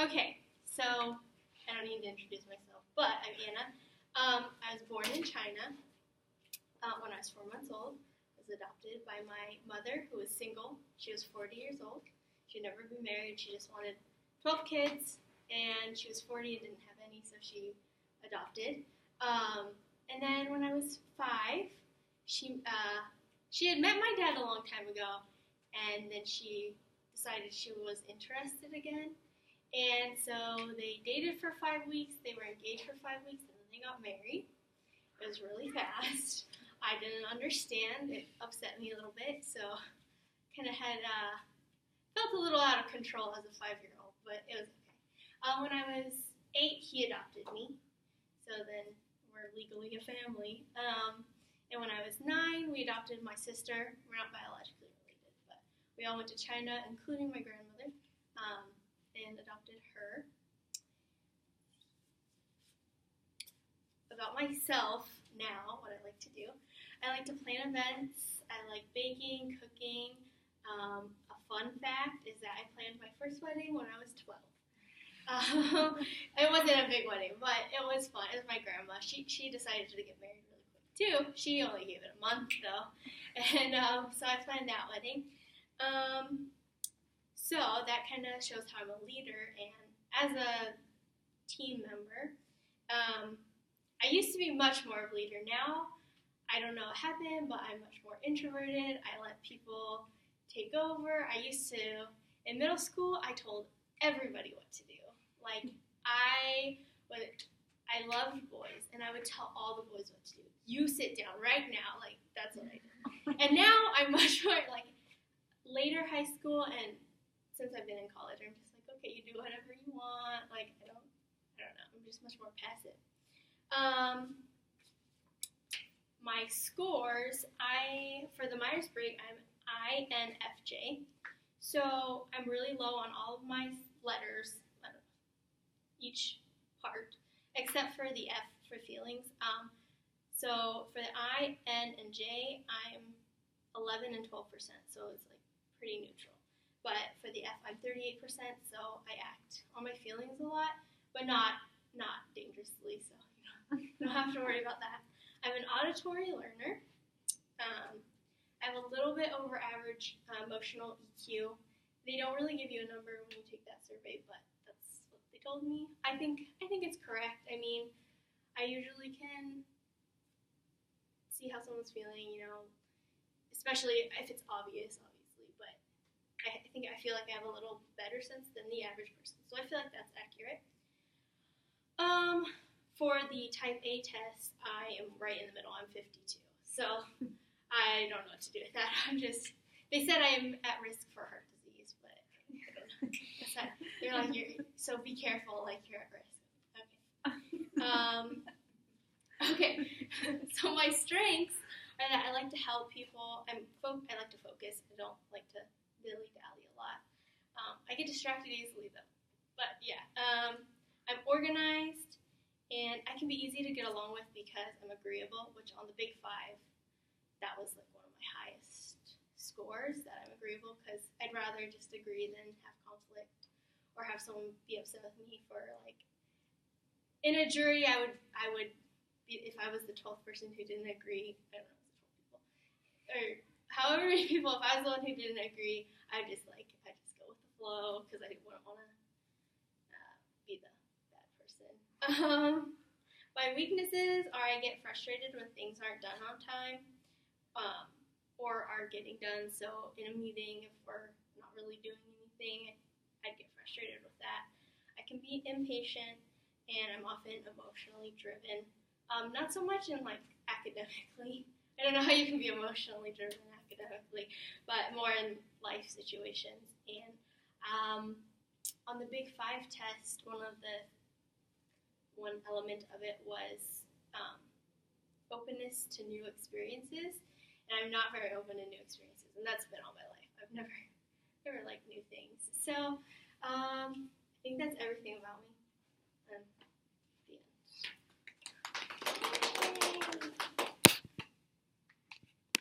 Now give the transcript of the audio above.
Okay, so I don't need to introduce myself, but I'm Anna. I was born in China when I was 4 months old. I was adopted by my mother, who was single. She was 40 years old. She'd never been married. She just wanted 12 kids, and she was 40 and didn't have any, so she adopted. And then when I was 5, she had met my dad a long time ago, and then she decided she was interested again. And so they dated for 5 weeks, they were engaged for 5 weeks, and then they got married. It was really fast. I didn't understand. It upset me a little bit, so kind of felt a little out of control as a 5-year-old, but it was okay. When I was 8, he adopted me, so then we're legally a family. And when I was 9, we adopted my sister. We're not biologically related, but we all went to China, including my grandmother. And adopted her. About myself now, what I like to do. I like to plan events. I like baking, cooking. A fun fact is that I planned my first wedding when I was 12. It wasn't a big wedding, but it was fun. It was my grandma. She decided to get married really quick too. She only gave it a month though. And so I planned that wedding. So that kind of shows how I'm a leader, and as a team member, I used to be much more of a leader. Now, I don't know what happened, but I'm much more introverted. I let people take over. In middle school, I told everybody what to do. Like, I loved boys, and I would tell all the boys what to do. You sit down right now, like, that's what I did. And now I'm much more, like, later high school, and since I've been in college, I'm just like, okay, you do whatever you want. Like, I don't know. I'm just much more passive. My scores, for the Myers-Briggs, I'm INFJ. So I'm really low on all of my letters, each part, except for the F for feelings. So for the I, N, and J, I'm 11 and 12%. So it's like pretty neutral. But for the F, I'm 38%, so I act on my feelings a lot, but not dangerously, so you don't have to worry about that. I'm an auditory learner. I have a little bit over average emotional EQ. They don't really give you a number when you take that survey, but that's what they told me. I think it's correct. I mean, I usually can see how someone's feeling, especially if it's obvious, obviously, but I feel like I have a little better sense than the average person, so I feel like that's accurate. For the type A test, I am right in the middle. I'm 52, so I don't know what to do with that. They said I'm at risk for heart disease, but they're like, so be careful, like you're at risk. Okay. Okay. So my strengths are that I like to help people. I like to focus. I don't like to dilly-dally a lot. I get distracted easily though, but yeah. I'm organized, and I can be easy to get along with because I'm agreeable, which on the Big 5, that was like one of my highest scores, that I'm agreeable, because I'd rather just agree than have conflict or have someone be upset with me for, like, in a jury, I would be, if I was the 12th person who didn't agree, I don't know, it was 12 people, or however many people, if I was the one who didn't agree, I'd just go with the flow, because I wouldn't want to be the bad person. My weaknesses are I get frustrated when things aren't done on time, or are getting done. So in a meeting, if we're not really doing anything, I'd get frustrated with that. I can be impatient, and I'm often emotionally driven. Not so much in, like, academically. I don't know how you can be emotionally driven academically, but more in life situations. And on the Big 5 test, one element of it was openness to new experiences, and I'm not very open to new experiences, and that's been all my life. I've never liked new things. So I think that's everything about me. And the end. Yay.